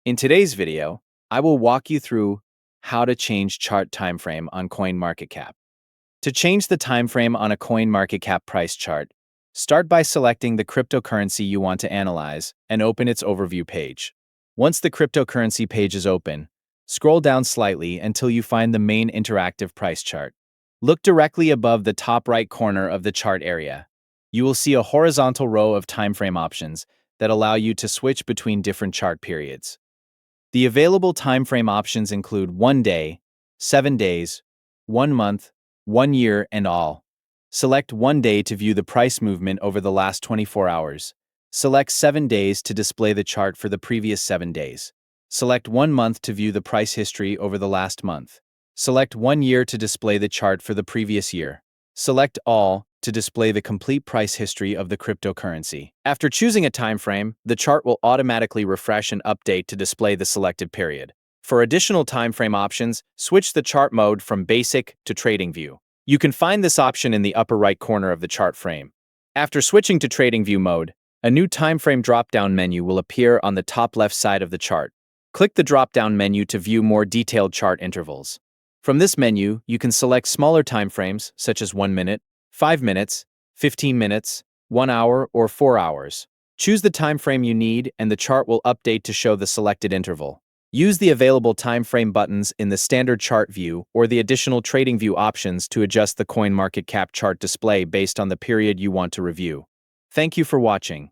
In today's video, I will walk you through how to change chart timeframe on CoinMarketCap. To change the timeframe on a CoinMarketCap price chart, start by selecting the cryptocurrency you want to analyze and open its overview page. Once the cryptocurrency page is open, scroll down slightly until you find the main interactive price chart. Look directly above the top right corner of the chart area. You will see a horizontal row of timeframe options that allow you to switch between different chart periods. The available timeframe options include 1 day, 7 days, 1 month, 1 year, and all. Select 1 day to view the price movement over the last 24 hours. Select 7 days to display the chart for the previous 7 days. Select 1 month to view the price history over the last month. Select 1 year to display the chart for the previous year. Select all to display the complete price history of the cryptocurrency. After choosing a time frame, the chart will automatically refresh and update to display the selected period. For additional time frame options, switch the chart mode from Basic to TradingView. You can find this option in the upper right corner of the chart frame. After switching to TradingView mode, a new time frame drop-down menu will appear on the top left side of the chart. Click the drop-down menu to view more detailed chart intervals. From this menu, you can select smaller time frames such as 1 minute, 5 minutes, 15 minutes, 1 hour, or 4 hours. Choose the time frame you need and the chart will update to show the selected interval. Use the available time frame buttons in the standard chart view or the additional TradingView options to adjust the CoinMarketCap chart display based on the period you want to review. Thank you for watching.